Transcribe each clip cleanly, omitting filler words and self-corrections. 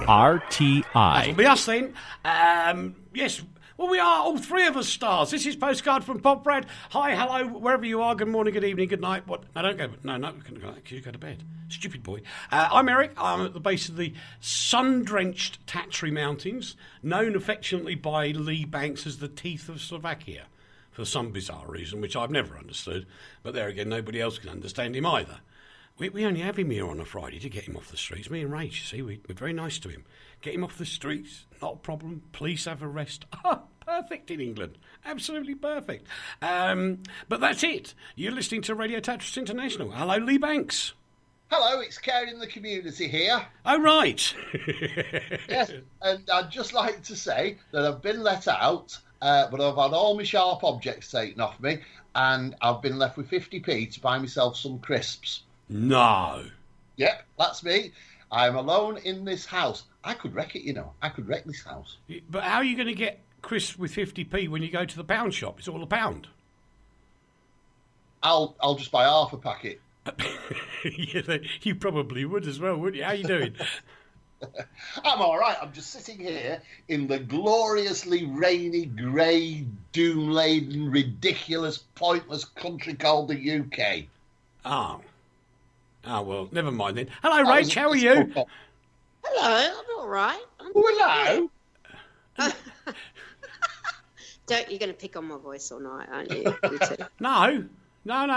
RTI. That'll be us then. Yes. Well, we are all three of us stars. This is Postcard from Poprad. Hi, hello, wherever you are. Good morning, good evening, good night. What? No, don't go. No, you go to bed. Stupid boy. I'm Eric. I'm at the base of the sun-drenched Tatras Mountains, known affectionately by Leigh Banks as the teeth of Slovakia, for some bizarre reason, which I've never understood. But there again, nobody else can understand him either. We only have him here on a Friday to get him off the streets. Me and Rach, you see, we're very nice to him. Get him off the streets, not a problem. Police have arrest. Oh, perfect in England. Absolutely perfect. But that's it. You're listening to Radio Tatras International. Hello, Leigh Banks. Hello, it's Caring the Community here. Oh, right. Yes, and I'd just like to say that I've been let out, but I've had all my sharp objects taken off me, and I've been left with 50p to buy myself some crisps. No. Yep, that's me. I'm alone in this house. I could wreck it, you know. I could wreck this house. But how are you going to get crisps with 50p when you go to the pound shop? It's all a pound. I'll just buy half a packet. Yeah, you probably would as well, wouldn't you? How are you doing? I'm all right. I'm just sitting here in the gloriously rainy, grey, doom-laden, ridiculous, pointless country called the UK. Oh, well, never mind then. Hello, Rach, how are you? Hello, I'm all right. Hello. You're going to pick on my voice all night, aren't you? You too. No. Yeah.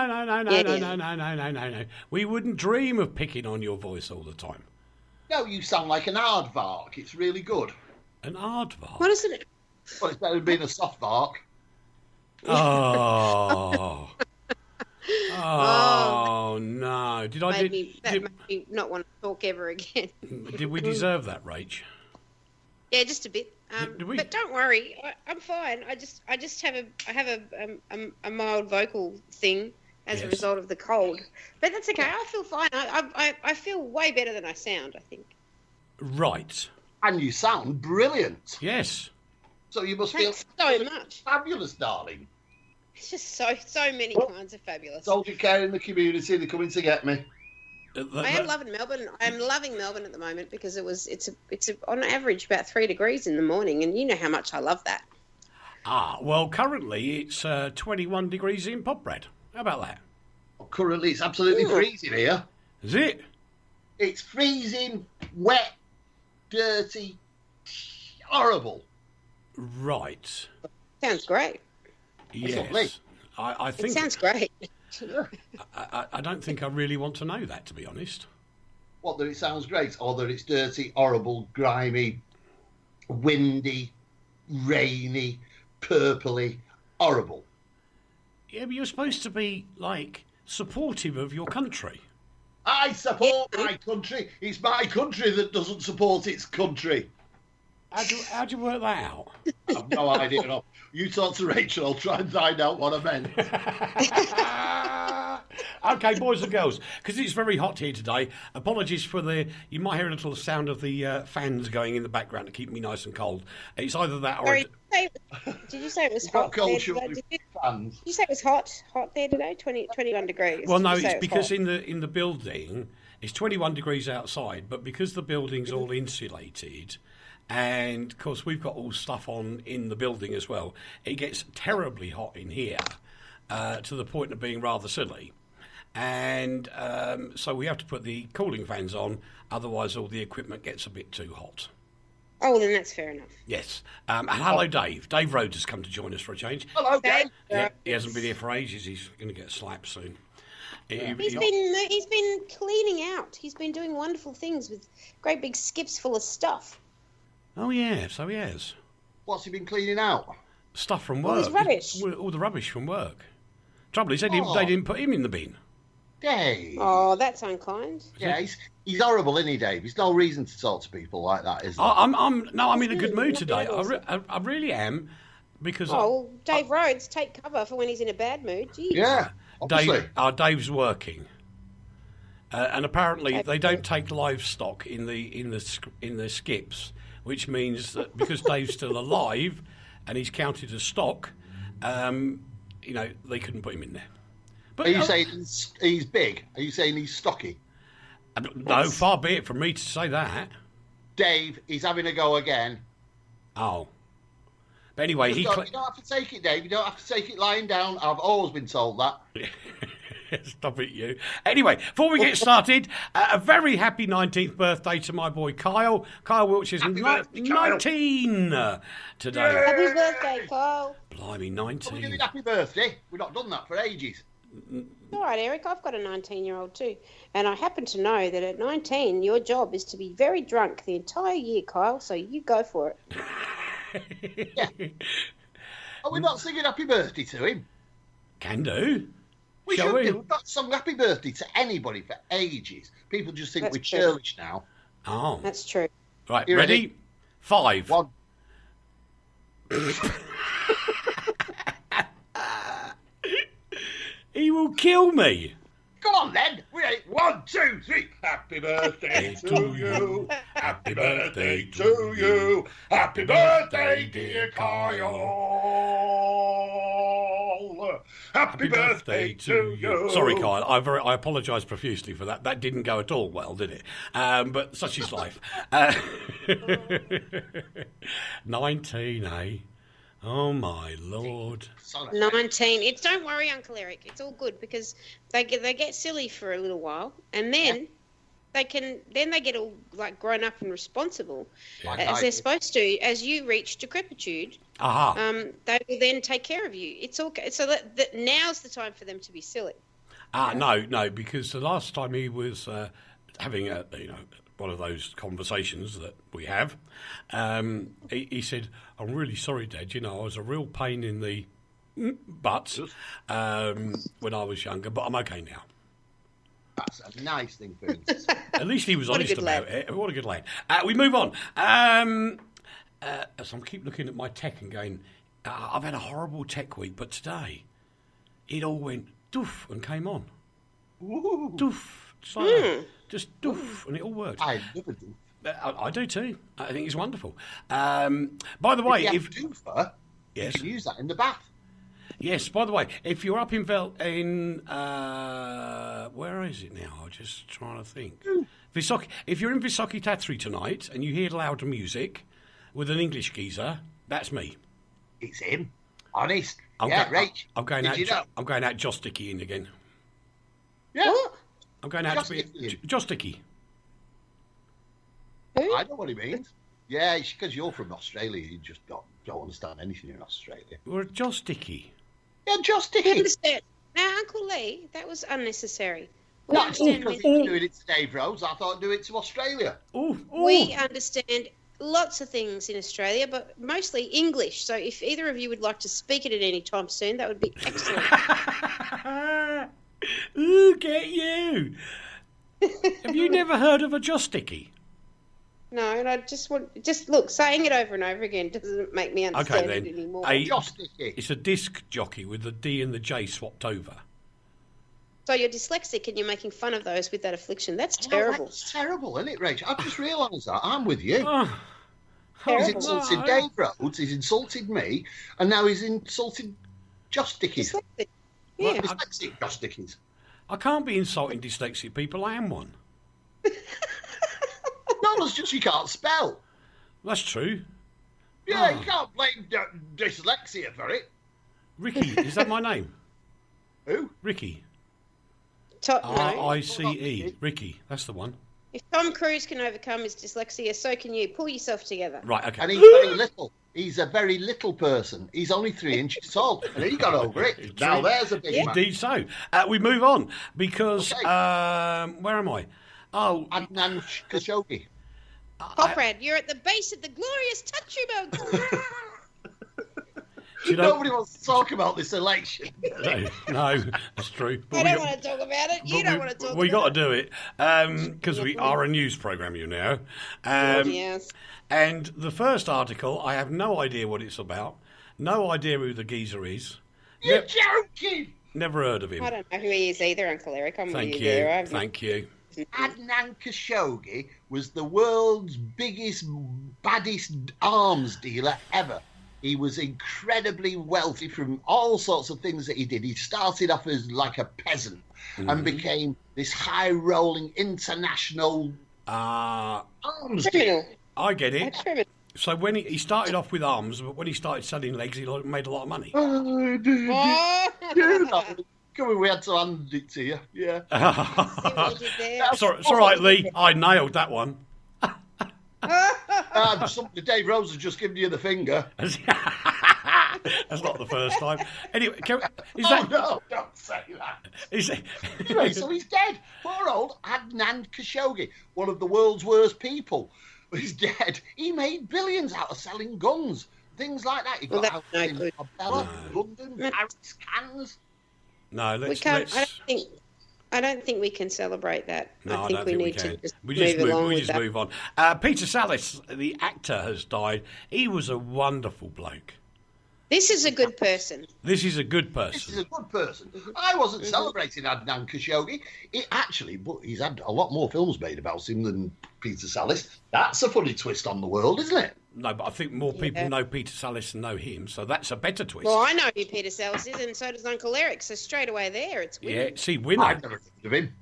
No. We wouldn't dream of picking on your voice all the time. No, you sound like an aardvark. It's really good. An aardvark? What is it? Well, it's better than being a soft bark. Oh. Oh, no. Did made me not want to talk ever again. Did we deserve that, Rach? Yeah, just a bit. Did we? But don't worry, I'm fine. I just have a mild vocal thing as a result of the cold. But that's okay. I feel fine. I feel way better than I sound, I think. Right. And you sound brilliant. Yes. So you must Thanks feel so much. fabulous, darling. It's just so many kinds of fabulous. Told you, Caring the Community, they're coming to get me. I am loving Melbourne. I'm loving Melbourne at the moment because it's on average about 3 degrees in the morning, and you know how much I love that. Well, currently it's 21 degrees in Poprad. How about that? Well, currently, it's absolutely freezing here. Is it? It's freezing, wet, dirty, horrible. Right. Sounds great. Yes. I think it sounds great. I don't think I really want to know that, to be honest. What, that it sounds great, or that it's dirty, horrible, grimy, windy, rainy, purpley, horrible? Yeah, but you're supposed to be, like, supportive of your country. I support my country. It's my country that doesn't support its country. How'd you work that out? I have no idea. No. You talk to Rachel, I'll try and find out what I meant. Okay, boys and girls, because it's very hot here today, apologies for you might hear a little sound of the fans going in the background to keep me nice and cold. It's either that or... Sorry, did you say it was hot there today? Did you say it was hot there today? 21 degrees? Well, no, it's because in the building, it's 21 degrees outside, but because the building's all insulated... And, of course, we've got all stuff on in the building as well. It gets terribly hot in here to the point of being rather silly. And so we have to put the cooling fans on, otherwise all the equipment gets a bit too hot. Oh, well, then that's fair enough. Yes. And hello, Dave. Dave Rhodes has come to join us for a change. Hello, Dave. Yeah, he hasn't been here for ages. He's going to get slapped soon. He's been cleaning out. He's been doing wonderful things with great big skips full of stuff. Oh, yeah, so he has. What's he been cleaning out? Stuff from work. All his rubbish. All the rubbish from work. Trouble is, they didn't put him in the bin. Dave. Oh, that's unkind. Yeah, he's horrible, isn't he, Dave? There's no reason to talk to people like that, is there? I'm in a good mood today. I really am, because... Dave Rhodes, take cover for when he's in a bad mood. Jeez. Yeah, obviously. Dave's working. And apparently they don't take livestock in the skips, which means that because Dave's still alive and he's counted as stock, they couldn't put him in there. But, are you saying he's big? Are you saying he's stocky? No, far be it from me to say that. Dave, he's having a go again. Oh. But anyway, you don't have to take it, Dave. You don't have to take it lying down. I've always been told that. Stop it, you. Anyway, before we get started, a very happy 19th birthday to my boy Kyle. Kyle Wiltsher's 19 today. Happy birthday, Kyle. Blimey, 19. We're doing happy birthday. We've not done that for ages. All right, Eric, I've got a 19-year-old too. And I happen to know that at 19, your job is to be very drunk the entire year, Kyle, so you go for it. Yeah. Are we not singing happy birthday to him? Can do. We should do. We've not sung happy birthday to anybody for ages. People just think we're churlish now. Oh. That's true. Right, ready? 5. 1. He will kill me. Come on, then. We're ready. 1, 2, 3. Happy birthday to you. Happy birthday to you. Happy birthday, dear Kyle. Happy birthday to you. Sorry, Kyle. I apologise profusely for that. That didn't go at all well, did it? But such is life. 19, eh? Oh, my Lord. 19. Don't worry, Uncle Eric. It's all good because they get silly for a little while, and then they get all like grown up and responsible as they're supposed to. As you reach decrepitude, they will then take care of you. It's all so that now's the time for them to be silly. No, because the last time he was having one of those conversations that we have, he said, "I'm really sorry, Dad. I was a real pain in the butt when I was younger, but I'm okay now." That's a nice thing for him. At least he was honest about it. What a good lad. We move on. So I keep looking at my tech and going, I've had a horrible tech week, but today it all went doof and came on. Ooh. Doof. Just like that. Just doof, and it all worked. I never do. I do too. I think it's wonderful. By the way, if doofer, you can use that in the bath. Yes. By the way, if you're up in where is it now? I'm just trying to think. If you're in Visoki Tatri tonight and you hear loud music with an English geezer, that's me. It's him. Honest. I'm going out Josticky-ing again. Yeah. What? I'm going out to be Josticky. I know what he means. Yeah, it's because you're from Australia. You just don't understand anything in Australia. We're Josticky. Yeah, Josticky. Now, Uncle Leigh, that was unnecessary. Not because he's doing it to Dave Rose. I thought I'd do it to Australia. We understand lots of things in Australia, but mostly English. So if either of you would like to speak it at any time soon, that would be excellent. Ooh, get you. Have you never heard of a Josticky? No, and I just look, saying it over and over again doesn't make me understand it anymore. It's a disc jockey with the D and the J swapped over. So you're dyslexic and you're making fun of those with that affliction. That's terrible. That's terrible, isn't it, Rach? I've just realised that. I'm with you. He's insulted Dave Rhodes, he's insulted me, and now he's insulted Jostickies. Dyslexic. Yeah. Dyslexic Jostickies. I can't be insulting dyslexic people. I am one. No, it's just you can't spell. That's true. Yeah, you can't blame dyslexia for it. Ricky, is that my name? Who? Ricky. R-I-C-E. Ricky, that's the one. If Tom Cruise can overcome his dyslexia, so can you. Pull yourself together. Right, okay. And he's very little. He's a very little person. He's only 3 inches tall, and he got over it. Now there's a big man. Indeed so. We move on, because... where am I? Adnan Khashoggi. Poprad, you're at the base of the glorious Tatru Mountain. Nobody wants to talk about this election. No, that's true. I don't want to talk about it. You don't want to talk about it. We got to do it because we are a news programme, yes. And the first article, I have no idea what it's about. No idea who the geezer is. You're joking! Never heard of him. I don't know who he is either, Uncle Eric. Thank you. Adnan Khashoggi was the world's biggest, baddest arms dealer ever. He was incredibly wealthy from all sorts of things that he did. He started off as like a peasant and became this high-rolling international arms dealer. I get it. Experiment. So when he started off with arms, but when he started selling legs, he made a lot of money. Come on, we had to hand it to you. Yeah. It's all right, Leigh. I nailed that one. Dave Rose has just given you the finger. That's not the first time. Anyway, no, don't say that. Anyway, so he's dead. Poor old Adnan Khashoggi, one of the world's worst people. He's dead. He made billions out of selling guns, things like that. He got out in London, Paris, Cannes. No, let's. I don't think we can celebrate that. No, I think we need to just move on. Peter Sallis, the actor, has died. He was a wonderful bloke. This is a good person. This is a good person. This is a good person. I wasn't celebrating Adnan Khashoggi. But he's had a lot more films made about him than Peter Sallis. That's a funny twist on the world, isn't it? No, but I think more people know Peter Sallis and know him, so that's a better twist. Well, I know who Peter Sallis is, and so does Uncle Eric, so straight away there, it's winning. Yeah, see, winner. I've never heard of him.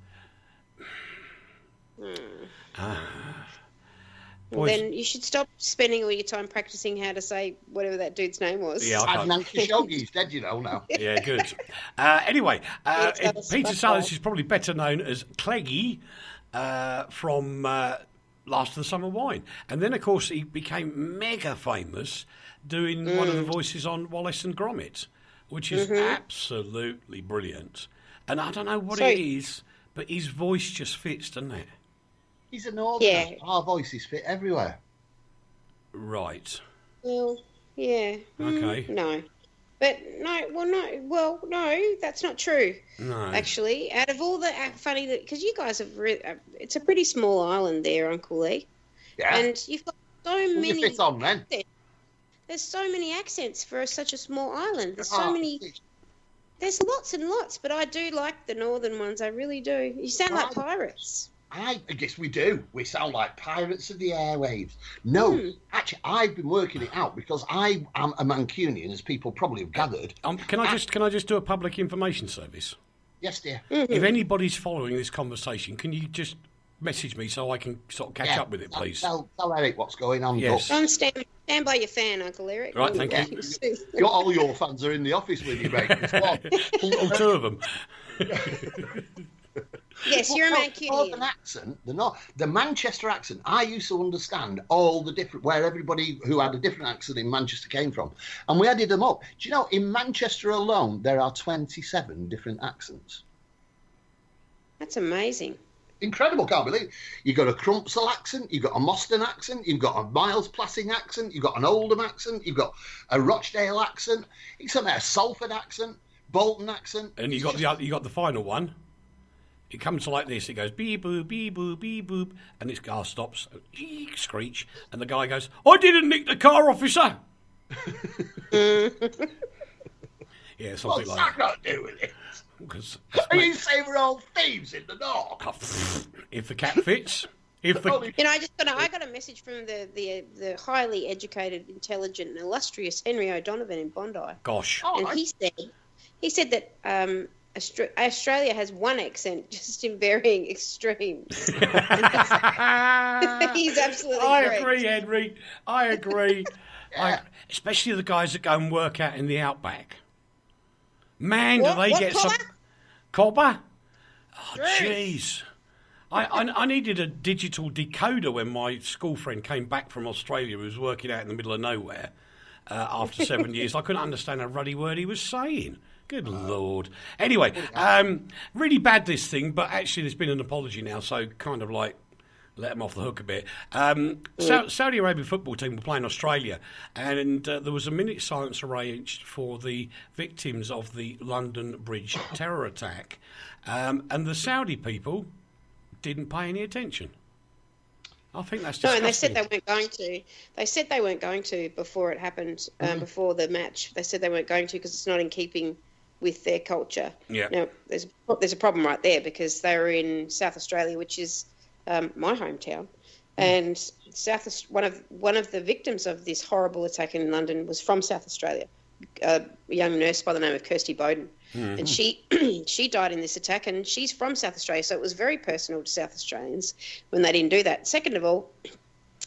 Well, then you should stop spending all your time practicing how to say whatever that dude's name was. Yeah, Adnan Khashoggi's dead, now. Yeah, good. Anyway, Peter Sallis is probably better known as Cleggy from Last of the Summer Wine. And then, of course, he became mega famous doing one of the voices on Wallace and Gromit, which is absolutely brilliant. And I don't know what it is, but his voice just fits, doesn't it? He's a northerner. Yeah. Our voices fit everywhere. Right. Well, yeah. Okay. No. But no, that's not true. No. Actually, out of all the funny, because you guys have, it's a pretty small island there, Uncle Leigh. Yeah. And you've got so many. You fit on, then. There's so many accents for such a small island. There's so many. There's lots and lots, but I do like the northern ones. I really do. You sound like pirates. I guess we do. We sound like pirates of the airwaves. No, actually, I've been working it out because I am a Mancunian, as people probably have gathered. Can I just do a public information service? Yes, dear. If anybody's following this conversation, can you just message me so I can sort of catch up with it, please? Tell Eric what's going on. Yes. Stand by your fan, Uncle Eric. Right, thank you. All your fans are in the office with you, mate. all two of them. Yes, you're a Mancunian. Northern accent, the Manchester accent. I used to understand all the different, where everybody who had a different accent in Manchester came from, and we added them up. Do you know, in Manchester alone, there are 27 different accents. That's amazing. Incredible, can't believe it. You've got a Crumpsall accent, you've got a Moston accent, you've got a Miles Plassing accent, you've got an Oldham accent, you've got a Rochdale accent, you've got a Salford accent, Bolton accent. And you got the final one. It comes like this. It goes beep boop, beep boop, beep boop, and this car stops. Screech, and the guy goes, "I didn't nick the car, officer." Yeah, something What's like that that. got to do with it? Are you saying we're all thieves in the north? If the cat fits. I got a message from the highly educated, intelligent, and illustrious Henry O'Donovan in Bondi. Gosh. And he said that Australia has one accent, just in varying extremes. He's absolutely correct. I agree, Henry. I agree. Yeah. Especially the guys that go and work out in the outback. Man, do they get cobber? some cobber? Oh, jeez. I needed a digital decoder when my school friend came back from Australia, who was working out in the middle of nowhere after 7 years. I couldn't understand a ruddy word he was saying. Good Lord. Anyway, really bad, this thing, but actually there's been an apology now, so kind of like let them off the hook a bit. Saudi Arabian football team were playing Australia, and there was a minute's silence arranged for the victims of the London Bridge terror attack, and the Saudi people didn't pay any attention. I think that's disgusting. No, and they said they weren't going to. They said they weren't going to before it happened, before the match. They said they weren't going to because it's not in keeping with their culture. Yeah. Now, there's a problem right there because they were in South Australia, which is my hometown, and one of the victims of this horrible attack in London was from South Australia, a young nurse by the name of Kirsty Bowden, and she died in this attack, and she's from South Australia, so it was very personal to South Australians when they didn't do that. Second of all,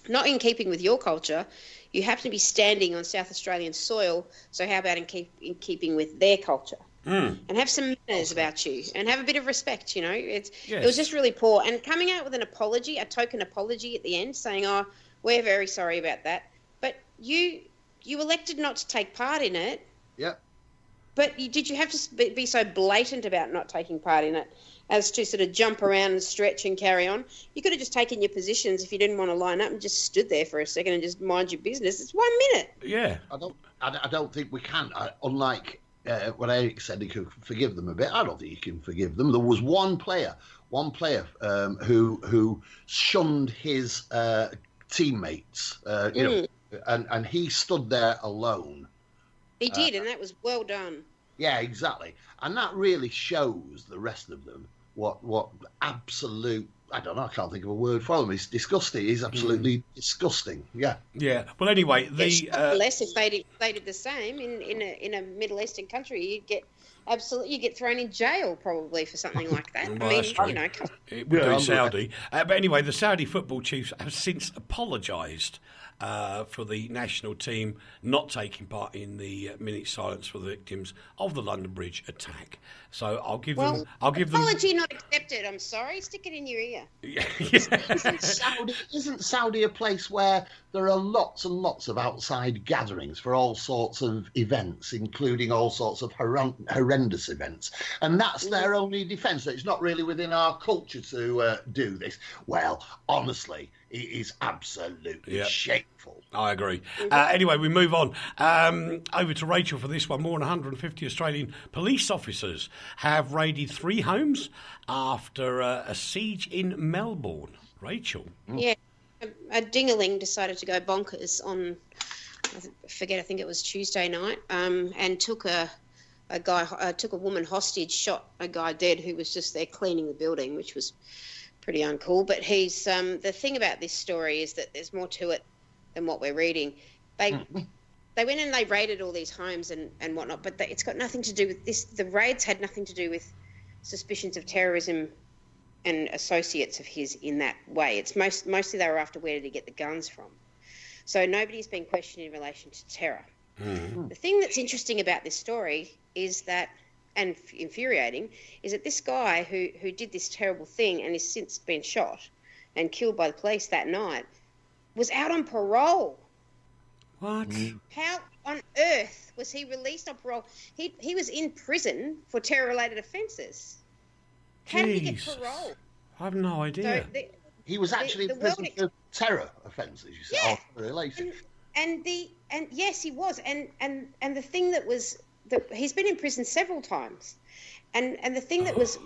not in keeping with your culture. You happen to be standing on South Australian soil, so how about in keeping with their culture? And have some manners about you, and have a bit of respect. You know, it was just really poor. And coming out with an apology, a token apology at the end, saying, "Oh, we're very sorry about that," but you elected not to take part in it. Yep. But did you have to be so blatant about not taking part in it as to sort of jump around and stretch and carry on? You could have just taken your positions if you didn't want to line up and just stood there for a second and just mind your business. It's 1 minute. Yeah. I don't think we can. Unlike what Eric said, he could forgive them a bit. I don't think you can forgive them. There was one player who shunned his teammates, you know, and he stood there alone. He did, and that was well done. Yeah, exactly. And that really shows the rest of them what absolute, I don't know, I can't think of a word for them. It's disgusting. It's absolutely disgusting. Yeah. Yeah. Well, anyway, less if they did the same in a Middle Eastern country, you get thrown in jail probably for something like that. Well, I mean, you know, it would be Saudi. But anyway, the Saudi football chiefs have since apologised for the national team not taking part in the minute silence for the victims of the London Bridge attack. So I'll give them. Apology not accepted. I'm sorry. Stick it in your ear. Isn't Saudi a place where there are lots and lots of outside gatherings for all sorts of events, including all sorts of horrendous events, and that's their only defence? It's not really within our culture to do this. Well, honestly, it is absolutely shameful. I agree. Anyway, we move on. Over to Rachel for this one. More than 150 Australian police officers have raided 3 homes after a siege in Melbourne. Rachel. Yeah, a dingaling decided to go bonkers on, I think it was Tuesday night, and took a woman hostage, shot a guy dead who was just there cleaning the building, which was pretty uncool. But he's the thing about this story is that there's more to it than what we're reading. They went and they raided all these homes and whatnot, but it's got nothing to do with this. The raids had nothing to do with suspicions of terrorism and associates of his in that way. It's mostly they were after where did he get the guns from. So nobody's been questioned in relation to terror. The thing that's interesting about this story is that, and infuriating, is that this guy who did this terrible thing and has since been shot and killed by the police that night was out on parole. What? How on earth was he released on parole? He was in prison for terror-related offences. How did he get parole? I have no idea. So he was actually in prison for terror offences, you said. Yeah. Related. And yes, he was. And the thing that was he's been in prison several times. And the thing that was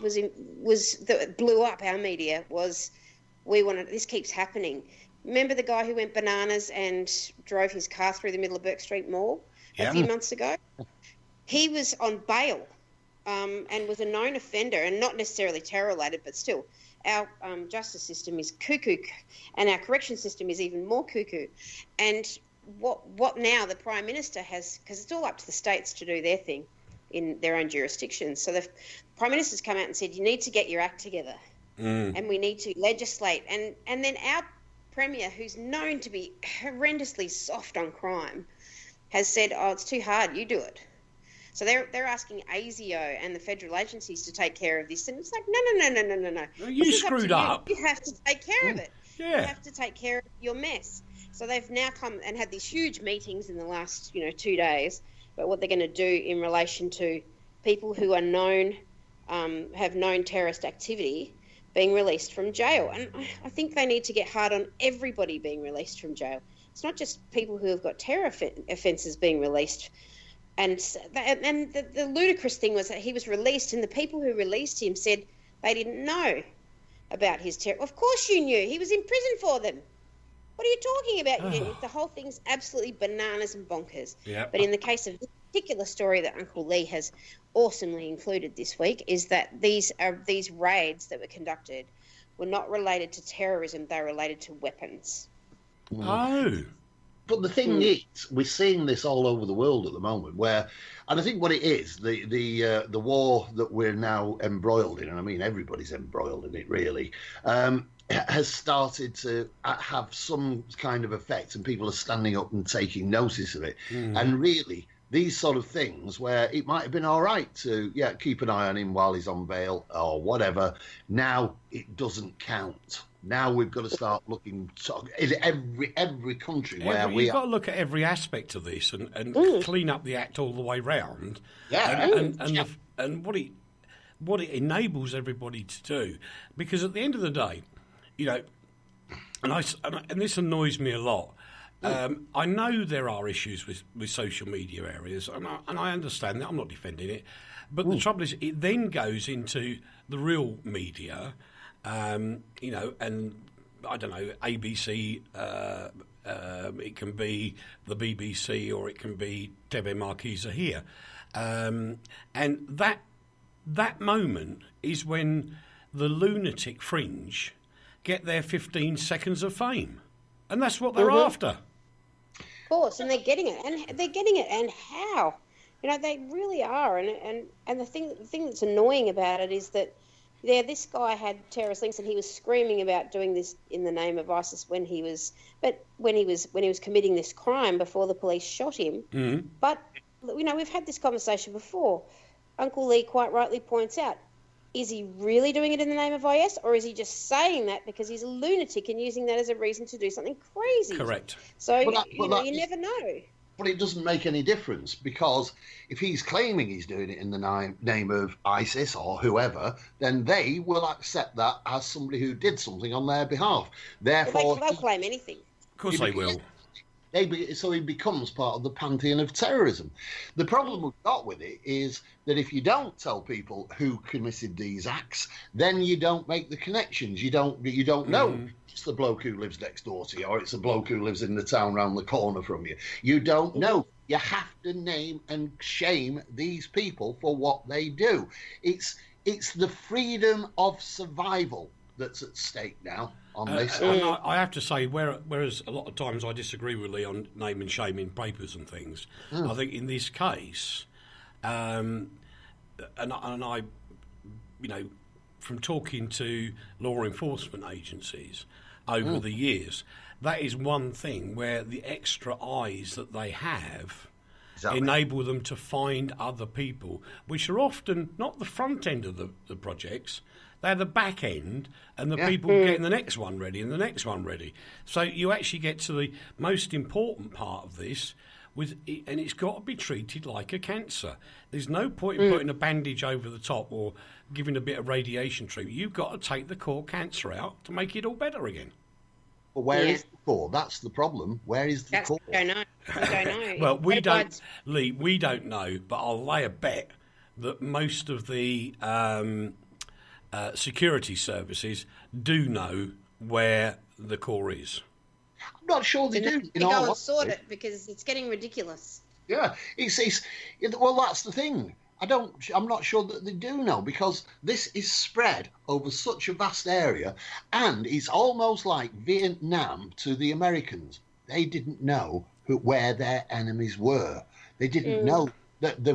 that blew up our media was this keeps happening. Remember the guy who went bananas and drove his car through the middle of Burke Street Mall a few months ago? He was on bail and was a known offender, and not necessarily terror-related, but still. Our justice system is cuckoo, and our correction system is even more cuckoo. And what now the Prime Minister has, because it's all up to the states to do their thing in their own jurisdictions. So the Prime Minister's come out and said, you need to get your act together and we need to legislate. And then our Premier, who's known to be horrendously soft on crime, has said, oh, it's too hard, you do it. So they're asking ASIO and the federal agencies to take care of this. And it's like, no. You screwed up. You have to take care of it. Yeah. You have to take care of your mess. So they've now come and had these huge meetings in the last, 2 days about what they're going to do in relation to people who are known, have known terrorist activity being released from jail. And I think they need to get hard on everybody being released from jail. It's not just people who have got terror offences being released. And the ludicrous thing was that he was released, and the people who released him said they didn't know about his terror. Of course you knew. He was in prison for them. What are you talking about? The whole thing's absolutely bananas and bonkers. Yep. But in the case of this particular story that Uncle Leigh has awesomely included this week, is that these raids that were conducted were not related to terrorism. They were related to weapons. Oh. But the thing is, we're seeing this all over the world at the moment, and I think what it is, the war that we're now embroiled in, and I mean everybody's embroiled in it really, has started to have some kind of effect, and people are standing up and taking notice of it. And really, these sort of things where it might have been all right to keep an eye on him while he's on bail or whatever, now it doesn't count. Now we've got to start looking in every country where you've got to look at every aspect of this and clean up the act all the way round. And what it enables everybody to do, because at the end of the day, you know, and this annoys me a lot. I know there are issues with social media areas, and I understand that. I'm not defending it, but the trouble is, it then goes into the real media. You know, and I don't know, ABC, it can be the BBC, or it can be TV Marquise here. And that moment is when the lunatic fringe get their 15 seconds of fame. And that's what they're after. Of course, and they're getting it. And they're getting it, and how? You know, they really are. And the thing that's annoying about it is that this guy had terrorist links, and he was screaming about doing this in the name of ISIS when he was committing this crime before the police shot him. Mm-hmm. But you know, we've had this conversation before. Uncle Leigh quite rightly points out: is he really doing it in the name of IS, or is he just saying that because he's a lunatic and using that as a reason to do something crazy? Correct. So you never know. But it doesn't make any difference, because if he's claiming he's doing it in the name of ISIS or whoever, then they will accept that as somebody who did something on their behalf. Therefore, they'll claim anything. Of course they will. So he becomes part of the pantheon of terrorism. The problem we've got with it is that if you don't tell people who committed these acts, then you don't make the connections. You don't know it's the bloke who lives next door to you, or it's the bloke who lives in the town round the corner from you. You don't know. You have to name and shame these people for what they do. It's the freedom of survival that's at stake now on this. And I have to say, whereas a lot of times I disagree with Leigh on name and shame in papers and things, I think in this case, and I, you know, from talking to law enforcement agencies over the years, that is one thing where the extra eyes that they have enable them to find other people, which are often not the front end of the projects. They're the back end, and the people getting the next one ready and the next one ready. So you actually get to the most important part of this, and it's got to be treated like a cancer. There's no point in putting a bandage over the top or giving a bit of radiation treatment. You've got to take the core cancer out to make it all better again. But where is the core? That's the problem. Where is the core? I don't know. I don't know. Well, we don't, Leigh, we don't know, but I'll lay a bet that most of the security services do know where the core is. I'm not sure they do. They go and sort it because it's getting ridiculous. Yeah, well, that's the thing. I'm not sure that they do know, because this is spread over such a vast area, and it's almost like Vietnam to the Americans. They didn't know where their enemies were. They didn't know that they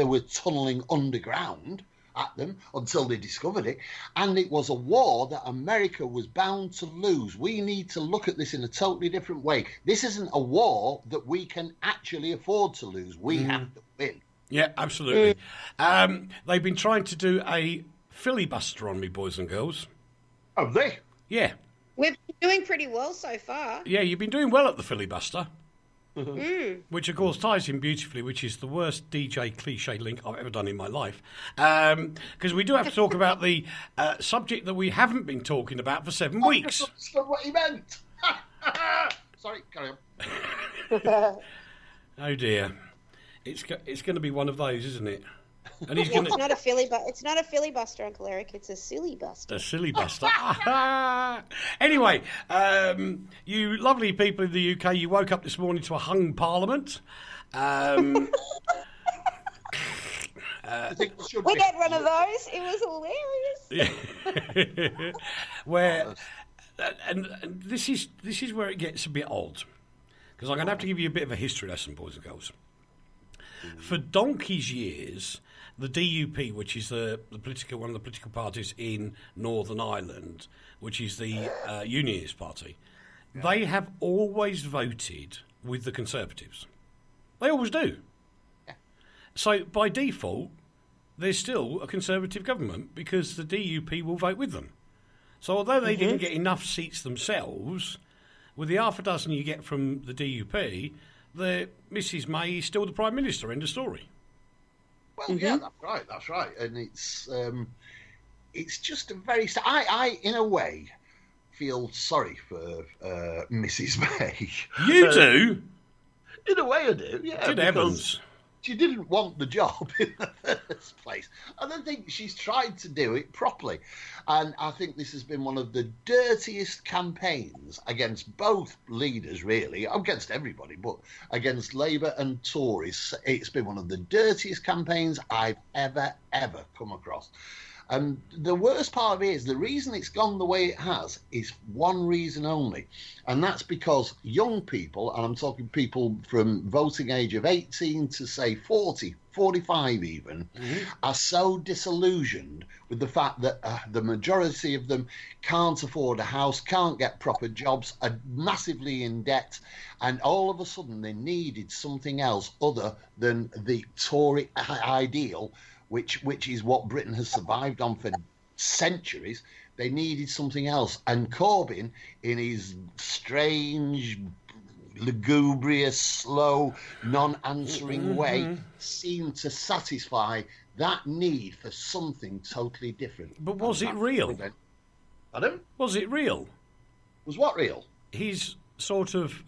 were tunneling underground at them until they discovered it, and it was a war that America was bound to lose. We need to look at this in a totally different way. This isn't a war that we can actually afford to lose. We have to win. Yeah, absolutely. They've been trying to do a filibuster on me, boys and girls. Have they? Yeah. We've been doing pretty well so far. Yeah, you've been doing well at the filibuster. Which, of course, ties in beautifully, which is the worst DJ cliche link I've ever done in my life. Because we do have to talk about the subject that we haven't been talking about for 7 weeks. That's not what he meant. Sorry, carry on. Oh, dear. It's going to be one of those, isn't it? And he's It's not a it's not a filibuster, Uncle Eric. It's a silly buster. A silly buster. Anyway, you lovely people in the UK, you woke up this morning to a hung parliament. We got one of those. It was hilarious. Where, and this is where it gets a bit odd, because I'm going to have to give you a bit of a history lesson, boys and girls. For donkey's years, the DUP, which is one of the political parties in Northern Ireland, which is the Unionist Party, they have always voted with the Conservatives. They always do. Yeah. So by default, there's still a Conservative government because the DUP will vote with them. So although they didn't get enough seats themselves, with the half a dozen you get from the DUP, Mrs May is still the Prime Minister. End of story. Well, yeah, that's right. And it's just a very... I in a way, feel sorry for Mrs May. You do? In a way I do, yeah. Good heavens. She didn't want the job in the first place. I don't think she's tried to do it properly. And I think this has been one of the dirtiest campaigns against both leaders, really, against everybody, but against Labour and Tories. It's been one of the dirtiest campaigns I've ever come across. And the worst part of it is the reason it's gone the way it has is one reason only. And that's because young people, and I'm talking people from voting age of 18 to, say, 40, 45 even, are so disillusioned with the fact that the majority of them can't afford a house, can't get proper jobs, are massively in debt, and all of a sudden they needed something else other than the Tory ideal, which is what Britain has survived on for centuries. They needed something else. And Corbyn, in his strange, lugubrious, slow, non-answering way, seemed to satisfy that need for something totally different. But was it real? Pardon? Was it real? Was what real? His sort of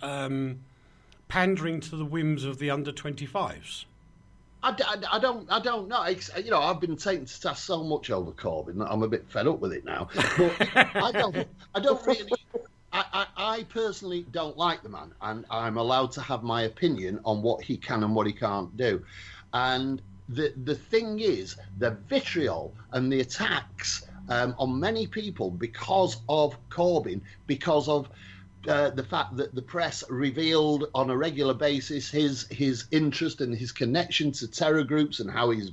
pandering to the whims of the under-25s. I don't know. I've been taken to task so much over Corbyn that I'm a bit fed up with it now. But I don't really. I personally don't like the man, and I'm allowed to have my opinion on what he can and what he can't do. And the thing is, the vitriol and the attacks on many people because of Corbyn, because of the fact that the press revealed on a regular basis his interest and his connection to terror groups and how he's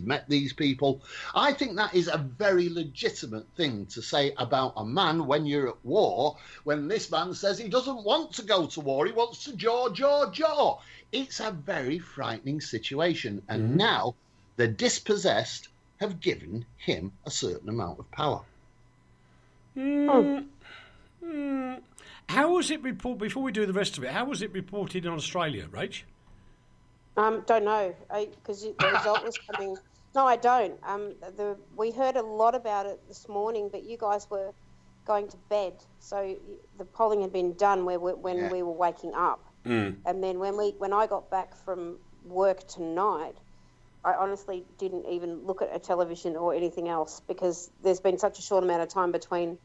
met these people. I think that is a very legitimate thing to say about a man when you're at war, when this man says he doesn't want to go to war, he wants to jaw. It's a very frightening situation. And now the dispossessed have given him a certain amount of power. How was it reported, before we do the rest of it, how was it reported in Australia, Rach? Don't know, because the result was coming... No, I don't. We heard a lot about it this morning, but you guys were going to bed, so the polling had been done when we were waking up. And then when I got back from work tonight, I honestly didn't even look at a television or anything else because there's been such a short amount of time between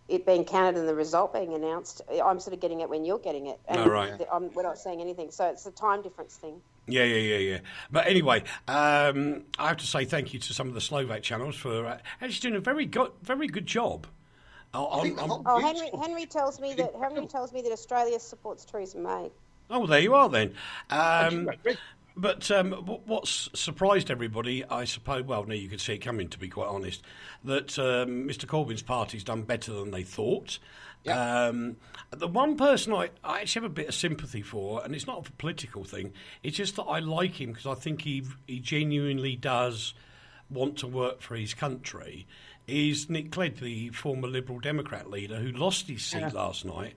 it being counted and the result being announced. I'm sort of getting it when you're getting it. And we're not saying anything. So it's a time difference thing. Yeah. But anyway, I have to say thank you to some of the Slovak channels for actually doing a very good job. Henry tells me that Australia supports Theresa May. Oh, well, there you are then. But what's surprised everybody, I suppose, well, no, you could see it coming, to be quite honest, that Mr. Corbyn's party's done better than they thought. Yep. The one person I actually have a bit of sympathy for, and it's not a political thing, it's just that I like him because I think he genuinely does want to work for his country, is Nick Clegg, the former Liberal Democrat leader who lost his seat last night.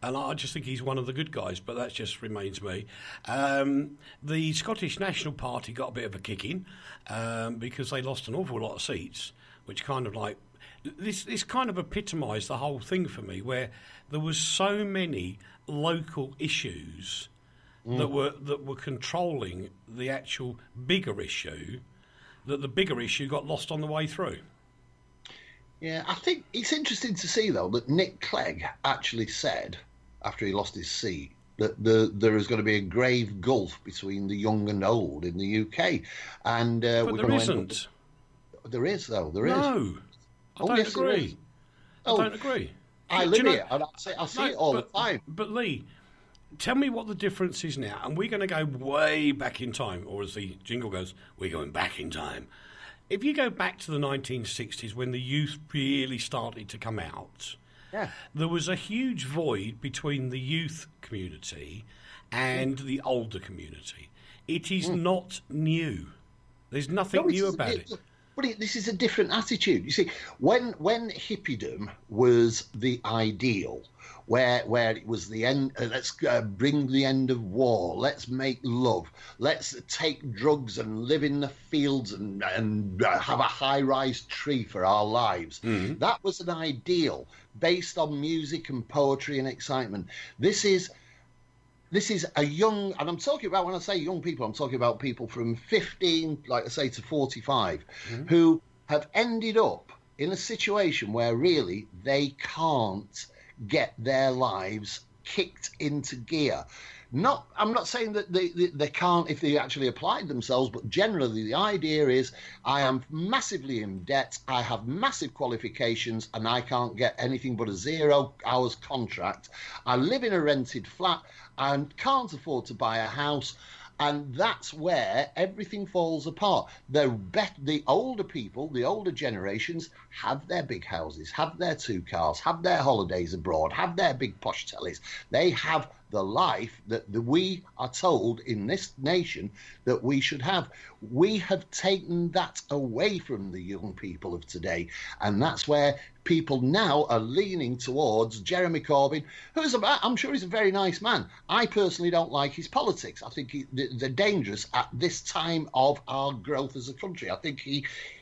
And I just think he's one of the good guys, but that just remains me. The Scottish National Party got a bit of a kicking because they lost an awful lot of seats, which kind of like... This kind of epitomised the whole thing for me, where there was so many local issues that were controlling the actual bigger issue, that the bigger issue got lost on the way through. Yeah, I think it's interesting to see, though, that Nick Clegg actually said, after he lost his seat, that there is going to be a grave gulf between the young and old in the UK. And but there isn't. There is, though. There is. No, I don't agree. I don't agree. I live here, and I see it all the time. But Leigh, tell me what the difference is now. And we're going to go way back in time, or as the jingle goes, we're going back in time. If you go back to the 1960s when the youth really started to come out, there was a huge void between the youth community and the older community. It is not new. There's nothing new about it. But this is a different attitude. You see, when hippiedom was the ideal, where it was the end, let's bring the end of war, let's make love, let's take drugs and live in the fields and have a high-rise tree for our lives. That was an ideal based on music and poetry and excitement. This is a young, and I'm talking about, when I say young people, I'm talking about people from 15, like I say, to 45, who have ended up in a situation where really they can't get their lives kicked into gear. I'm not saying that they can't if they actually applied themselves, but generally the idea is I am massively in debt, I have massive qualifications, and I can't get anything but a 0 hours contract. I live in a rented flat and can't afford to buy a house. And that's where everything falls apart. The older people, the older generations, have their big houses, have their 2 cars, have their holidays abroad, have their big posh tellies. They have the life that we are told in this nation that we should have. We have taken that away from the young people of today. And that's where people now are leaning towards Jeremy Corbyn, I'm sure he's a very nice man. I personally don't like his politics. I think they're dangerous at this time of our growth as a country. I think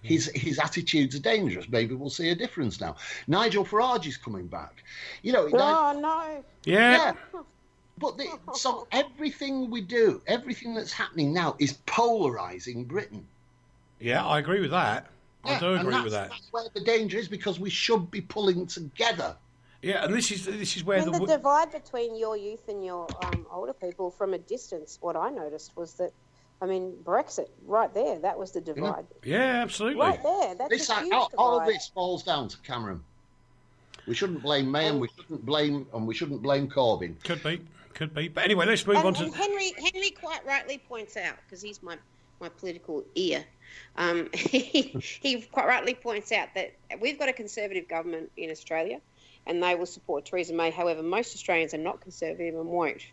his attitudes are dangerous. Maybe we'll see a difference now. Nigel Farage is coming back. No. Yeah. But so everything we do, everything that's happening now is polarising Britain. Yeah, I agree with that. I do agree with that. That's where the danger is, because we should be pulling together. Yeah, and this is where the divide between your youth and your older people from a distance, what I noticed was that, Brexit, right there, that was the divide. Yeah, absolutely. Right there, that's a huge divide. All of this falls down to Cameron. We shouldn't blame May, and we shouldn't blame Corbyn. Could be. But anyway, let's move on to... And Henry quite rightly points out, because he's my political ear, he quite rightly points out that we've got a Conservative government in Australia, and they will support Theresa May. However, most Australians are not Conservative and won't.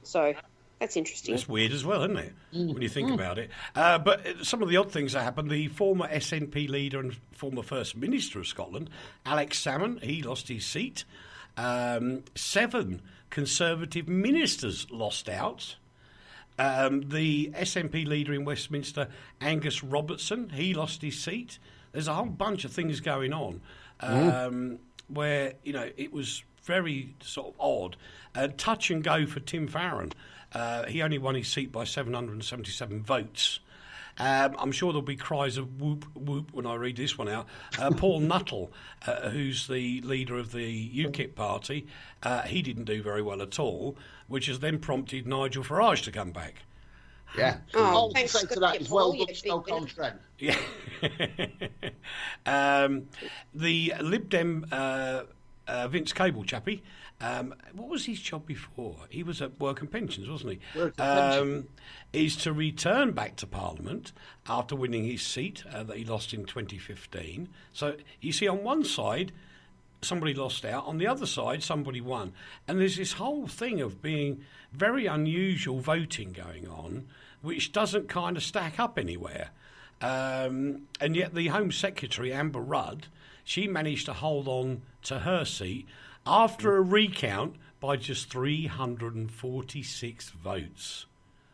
So that's interesting. That's weird as well, isn't it, when you think about it? But some of the odd things that happened, the former SNP leader and former First Minister of Scotland, Alex Salmond, he lost his seat. 7 Conservative ministers lost out. The SNP leader in Westminster, Angus Robertson, he lost his seat. There's a whole bunch of things going on where, it was very sort of odd. Touch and go for Tim Farron. He only won his seat by 777 votes. I'm sure there'll be cries of whoop, whoop when I read this one out. Paul Nuttall, who's the leader of the UKIP party, he didn't do very well at all, which has then prompted Nigel Farage to come back. Yeah. All I say to that is well done, Stoke-on-Trent. Yeah. The Lib Dem Vince Cable chappie, what was his job before? He was at Work and Pensions, wasn't he? Is to return back to Parliament after winning his seat that he lost in 2015. So you see, on one side, somebody lost out. On the other side, somebody won. And there's this whole thing of being very unusual voting going on, which doesn't kind of stack up anywhere. And yet the Home Secretary, Amber Rudd, she managed to hold on to her seat after a recount by just 346 votes.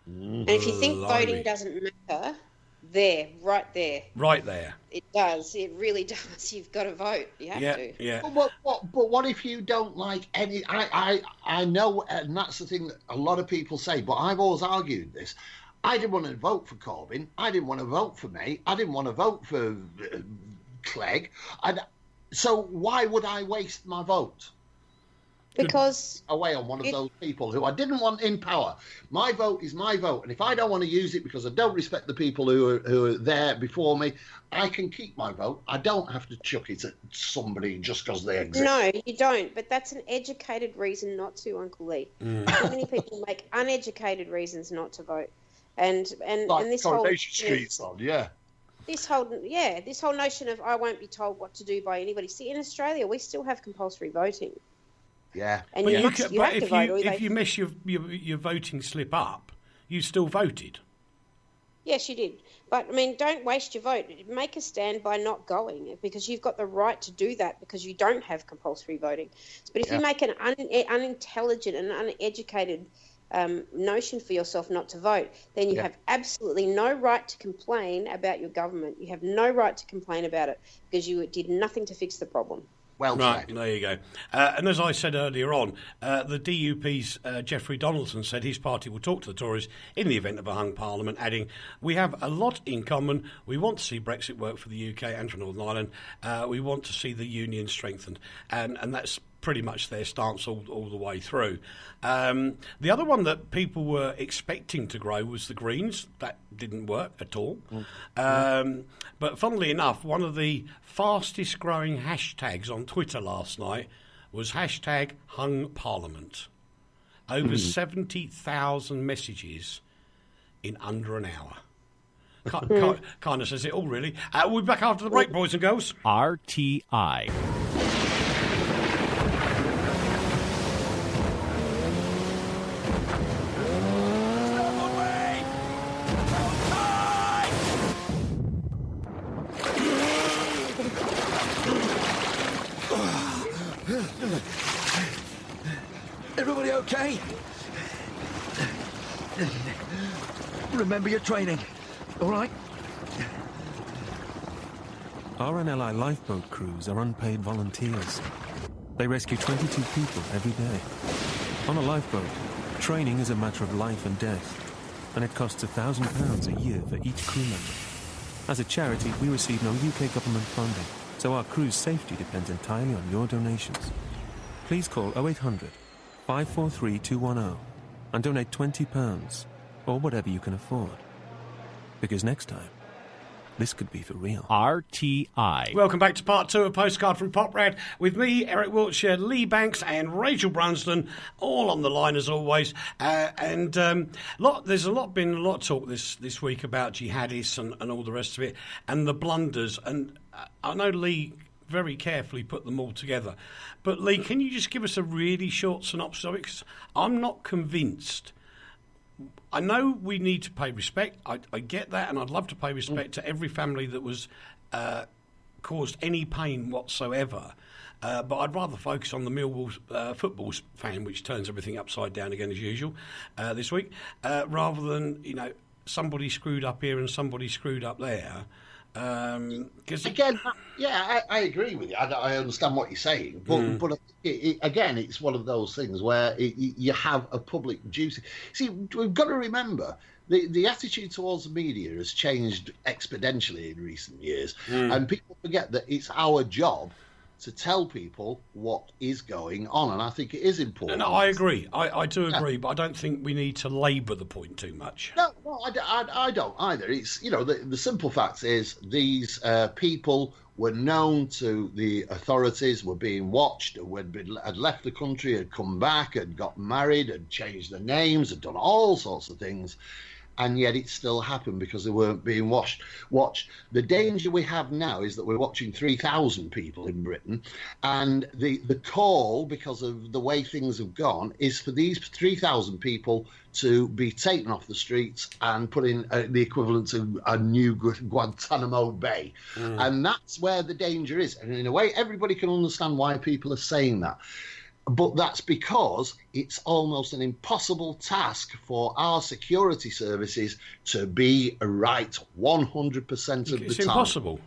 And if you think voting doesn't matter, right there. Right there. It does. It really does. You've got to vote. You have to. Yeah. But what if you don't like any... I know, and that's the thing that a lot of people say, but I've always argued this. I didn't want to vote for Corbyn. I didn't want to vote for May. I didn't want to vote for Clegg. So why would I waste my vote? Because away on one of those people who I didn't want in power. My vote is my vote, and if I don't want to use it because I don't respect the people who are there before me, I can keep my vote. I don't have to chuck it at somebody just because they exist. No, you don't. But that's an educated reason not to, Uncle Lee. Too many people make uneducated reasons not to vote, and like this Coronation Street's on, yeah. This whole notion of I won't be told what to do by anybody. See, in Australia, we still have compulsory voting. Yeah, and but you have to vote. If you mess your voting slip up, you still voted. Yes, you did. But, I mean, don't waste your vote. Make a stand by not going, because you've got the right to do that because you don't have compulsory voting. But if you make an unintelligent and uneducated notion for yourself not to vote, then you have absolutely no right to complain about your government. You have no right to complain about it because you did nothing to fix the problem. Well right, said. there you go. And as I said earlier on, the DUP's Geoffrey Donaldson said his party will talk to the Tories in the event of a hung parliament, adding, "We have a lot in common. We want to see Brexit work for the UK and for Northern Ireland. We want to see the union strengthened." And that's pretty much their stance all the way through. The other one that people were expecting to grow was the Greens. That didn't work at all. But funnily enough, one of the fastest growing hashtags on Twitter last night was hashtag hung parliament. Over 70,000 messages in under an hour. Kind of says it all, really. We'll be back after the break, boys and girls. RTI. Everybody okay? Remember your training, all right? RNLI lifeboat crews are unpaid volunteers. They rescue 22 people every day. On a lifeboat, training is a matter of life and death, and it costs £1,000 a year for each crew member. As a charity, we receive no UK government funding, so our crew's safety depends entirely on your donations. Please call 0800 543 210 and donate £20 or whatever you can afford. Because next time, this could be for real. RTI. Welcome back to part 2 of Postcard from Poprad with me, Eric Wiltsher, Leigh Banks and Rachel Brunsden, all on the line as always. There's been a lot of talk this week about jihadists and all the rest of it and the blunders. And I know Leigh very carefully put them all together. But Leigh, can you just give us a really short synopsis of it? Because I'm not convinced. I know we need to pay respect. I get that, and I'd love to pay respect to every family that was caused any pain whatsoever. But I'd rather focus on the Millwall football fan, which turns everything upside down again as usual this week, rather than somebody screwed up here and somebody screwed up there. Again, I agree with you. I understand what you're saying, but again, it's one of those things where you have a public duty. See, we've got to remember the attitude towards the media has changed exponentially in recent years, and people forget that it's our job to tell people what is going on, and I think it is important. No, I agree. I do agree, but I don't think we need to labour the point too much. No, I don't either. It's the simple fact is these people were known to the authorities, were being watched, had left the country, had come back, had got married, had changed their names, had done all sorts of things. And yet it still happened because they weren't being watched. The danger we have now is that we're watching 3,000 people in Britain, and the call, because of the way things have gone, is for these 3,000 people to be taken off the streets and put in the equivalent to a new Guantanamo Bay. And that's where the danger is. And in a way, everybody can understand why people are saying that. But that's because it's almost an impossible task for our security services to be right 100% of the time. It's impossible.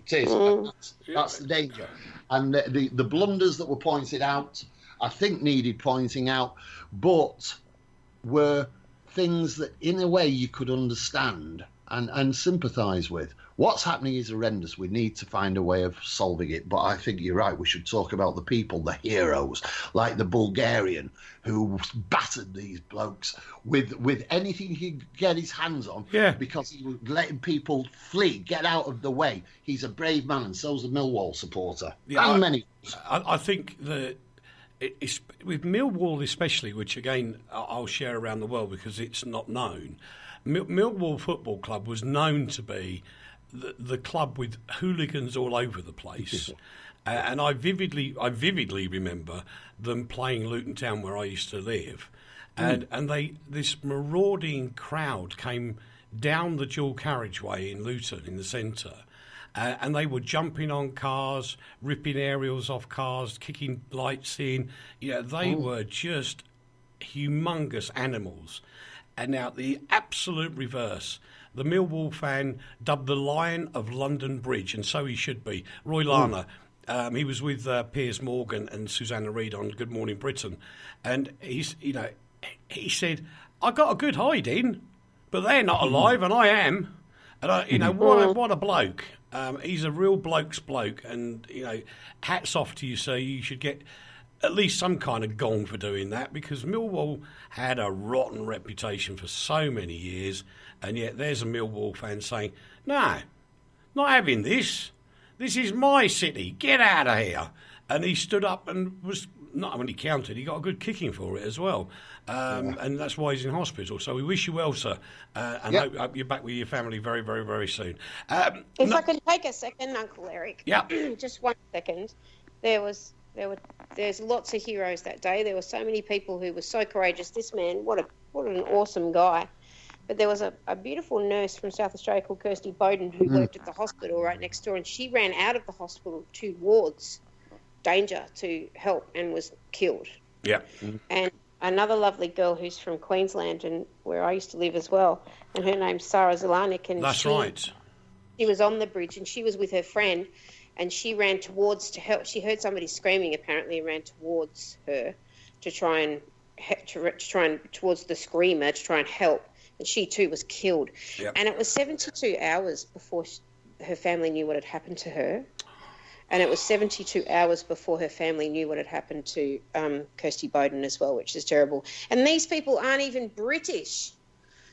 It is. That's the danger. And the blunders that were pointed out, I think needed pointing out, but were things that in a way you could understand. and sympathise with. What's happening is horrendous. We need to find a way of solving it. But I think you're right. We should talk about the people, the heroes, like the Bulgarian who battered these blokes with anything he could get his hands on, because he was letting people flee, get out of the way. He's a brave man, and so's a Millwall supporter. Yeah, and many. I think that it's, with Millwall especially, which again I'll share around the world because it's not known. Millwall Football Club was known to be the club with hooligans all over the place. And I vividly remember them playing Luton Town, where I used to live, and this marauding crowd came down the dual carriageway in Luton in the centre, and they were jumping on cars, ripping aerials off cars, kicking lights in. They were just humongous animals. And now the absolute reverse. The Millwall fan dubbed the Lion of London Bridge, and so he should be. Roy Lana, he was with Piers Morgan and Susanna Reid on Good Morning Britain, and he said, "I got a good hide in, but they're not alive, and I am." And what a bloke. He's a real bloke's bloke, and hats off to you, sir. You should get at least some kind of gong for doing that, because Millwall had a rotten reputation for so many years, and yet there's a Millwall fan saying, "No, not having this. This is my city. Get out of here." And he stood up and was not only counted, he got a good kicking for it as well. And that's why he's in hospital. So we wish you well, sir, and hope you're back with your family very, very, very soon. If I could take a second, Uncle Eric. Yeah. Just 1 second. There's lots of heroes that day. There were so many people who were so courageous. This man, what an awesome guy. But there was a beautiful nurse from South Australia called Kirsty Bowden who worked at the hospital right next door, and she ran out of the hospital towards danger to help and was killed. Yeah. And another lovely girl who's from Queensland, and where I used to live as well, and her name's Sarah Zelanik. And that's right. She was on the bridge, and she was with her friend, and she ran towards to help. She heard somebody screaming, apparently, and ran towards her to try and towards the screamer to try and help. And she too was killed. Yep. And it was 72 hours before her family knew what had happened to her. And it was 72 hours before her family knew what had happened to Kirsty Bowden as well, which is terrible. And these people aren't even British.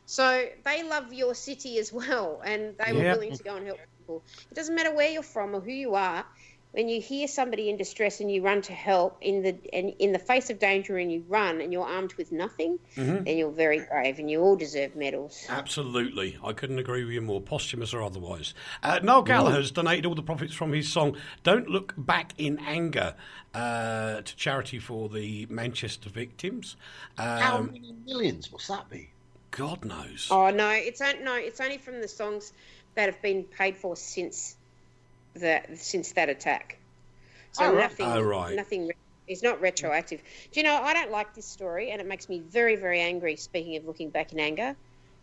So they love your city as well, and they were willing to go and help people. It doesn't matter where you're from or who you are. When you hear somebody in distress and you run to help in the face of danger, and you run and you're armed with nothing, then you're very brave, and you all deserve medals. Absolutely. I couldn't agree with you more, posthumous or otherwise. Noel Gallagher's donated all the profits from his song Don't Look Back in Anger to charity for the Manchester victims. How many millions must that be? God knows. Oh, no, it's only from the songs that have been paid for since that attack. So nothing. It's not retroactive. Do you know, I don't like this story, and it makes me very, very angry, speaking of looking back in anger,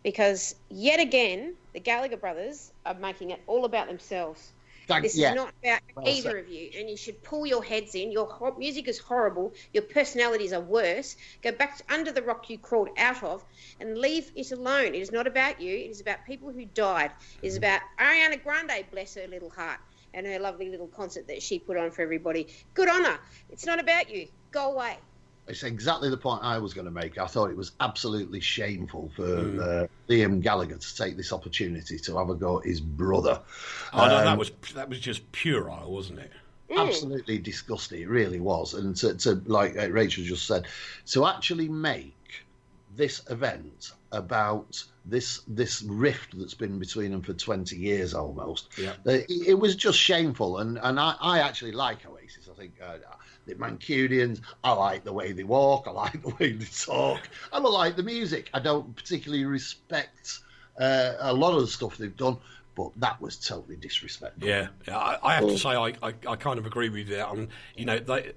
because yet again, the Gallagher brothers are making it all about themselves. This is not about either of you, and you should pull your heads in. Your music is horrible. Your personalities are worse. Go back under the rock you crawled out of and leave it alone. It is not about you. It is about people who died. It is about Ariana Grande, bless her little heart, and her lovely little concert that she put on for everybody. Good on her. It's not about you. Go away. It's exactly the point I was going to make. I thought it was absolutely shameful for Liam Gallagher to take this opportunity to have a go at his brother. Oh, no, that was just puerile, wasn't it? Absolutely disgusting. It really was. And to like Rachel just said, to actually make this event about this rift that's been between them for 20 years almost, it was just shameful. And I actually like Oasis. I think the Mancunians, I like the way they walk, I like the way they talk, and I like the music. I don't particularly respect a lot of the stuff they've done, but that was totally disrespectful. Yeah, I have to say I kind of agree with that. You know, the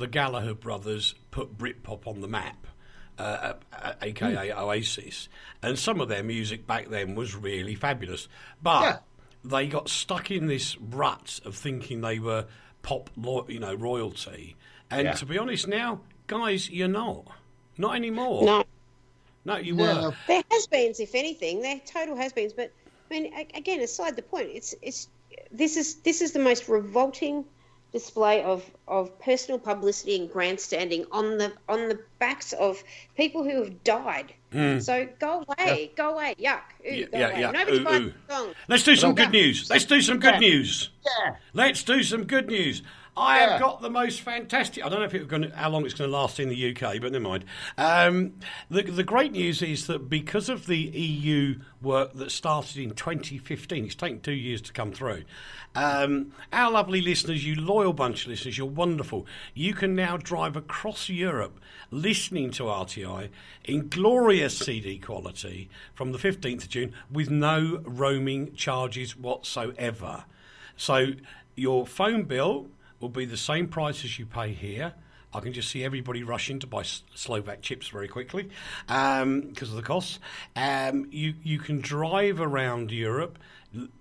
Gallagher brothers put Britpop on the map, aka Oasis, and some of their music back then was really fabulous, but they got stuck in this rut of thinking they were pop, royalty, and to be honest now, guys, you're not anymore. No, you were. They're has-beens, if anything. They're total has-beens. But I mean, again, aside the point, this is the most revolting display of personal publicity and grandstanding on the backs of people who have died. So go away, yuck. Ooh, go away. Nobody's buying the song. Let's do some good news. Let's do some good news. Yeah. Let's do some good news. I have got the most fantastic. I don't know how long it's going to last in the UK, but never mind. The great news is that because of the EU work that started in 2015, it's taken 2 years to come through. Our lovely listeners, you loyal bunch of listeners, you're wonderful. You can now drive across Europe listening to RTI in glorious CD quality from the 15th of June with no roaming charges whatsoever. So your phone bill will be the same price as you pay here. I can just see everybody rushing to buy Slovak chips very quickly because of the costs. You can drive around Europe,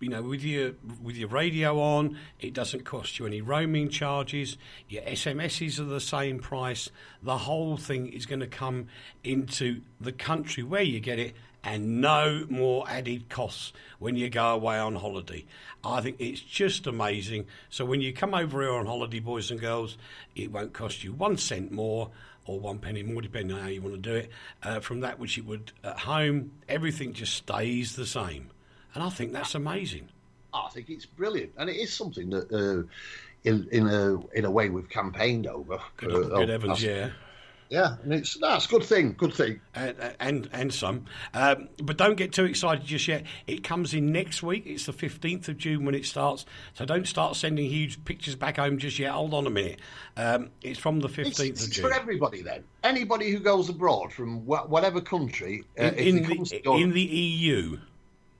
with your radio on. It doesn't cost you any roaming charges. Your SMSs are the same price. The whole thing is going to come into the country where you get it, and no more added costs when you go away on holiday. I think it's just amazing. So when you come over here on holiday, boys and girls, it won't cost you 1 cent more or 1 penny more, depending on how you want to do it, from that which it would at home. Everything just stays the same. And I think that's amazing. I think it's brilliant. And it is something that, in a way, we've campaigned over. Good heavens, yeah. Yeah, and it's a good thing. And some. But don't get too excited just yet. It comes in next week. It's the 15th of June when it starts. So don't start sending huge pictures back home just yet. Hold on a minute. It's from the 15th of June. It's for everybody then. Anybody who goes abroad from whatever country. In the EU.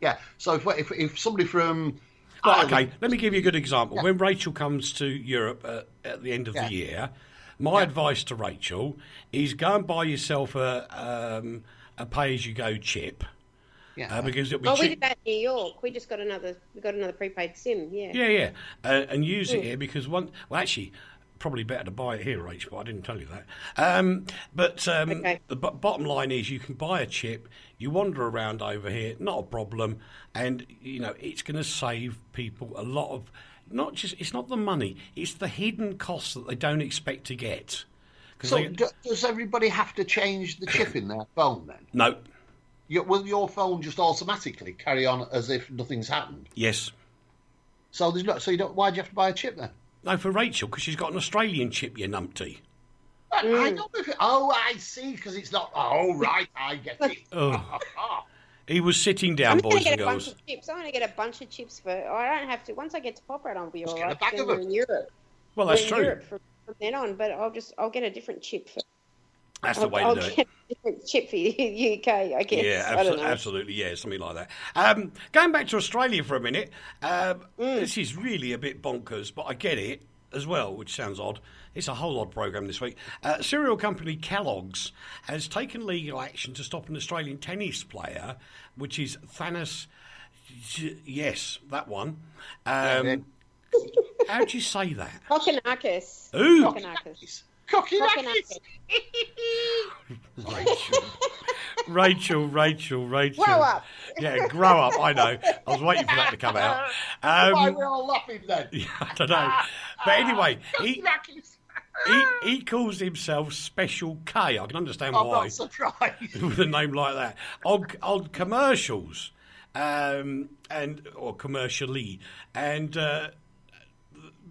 Yeah, so if somebody from... Well, okay, let me give you a good example. Yeah. When Rachel comes to Europe at the end of the year... My advice to Rachel is go and buy yourself a pay-as-you-go chip. Yeah. Because it'll be we did that in New York. We got another prepaid SIM. Yeah. Yeah. And use it here because actually, probably better to buy it here, Rachel. But I didn't tell you that. The bottom line is you can buy a chip. You wander around over here, not a problem, and it's going to save people a lot of. It's not the money, it's the hidden costs that they don't expect to get. So does everybody have to change the chip in their phone then? No. Will your phone just automatically carry on as if nothing's happened? Yes. So why do you have to buy a chip then? No, for Rachel, because she's got an Australian chip, you numpty. I know I see, because it's not... Oh, right, I get it. He was sitting down, boys and girls. I'm going to get a bunch of chips I don't have to. Once I get to Poprad, I'll be all right. Get a bag of them. In Europe. Well, that's true. Europe from then on, but I'll get a different chip. That's the way to do it. I'll get a different chip for the UK, I guess. Yeah, absolutely. Yeah, something like that. Going back to Australia for a minute, this is really a bit bonkers, but I get it as well, which sounds odd. It's a whole odd programme this week. Cereal company Kellogg's has taken legal action to stop an Australian tennis player, which is Thanos. Yes, that one. How do you say that? Kokonakis. Ooh. Kokonakis. Rachel. Grow up. Yeah, grow up. I know. I was waiting for that to come out. Why we're all laughing then? Yeah, I don't know. But anyway, he calls himself Special K. I can understand why. I'm not surprised. With a name like that. On commercials, or commercially, and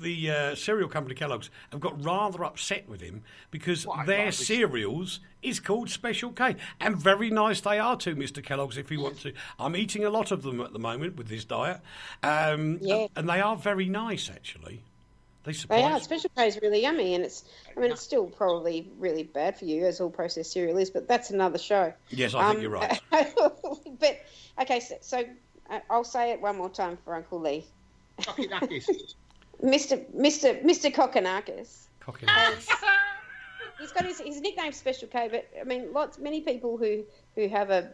the cereal company Kellogg's have got rather upset with him because their cereals is called Special K. And very nice they are too, Mr. Kellogg's, if you want to. I'm eating a lot of them at the moment with this diet. And they are very nice, actually. They are. Special K is really yummy, and it's still probably really bad for you, as all processed cereal is, but that's another show. Yes, I think you're right. But, okay, so I'll say it one more time for Uncle Leigh. Kokonakis. Mr. Kokonakis. He's got his nickname Special K, but many people who have a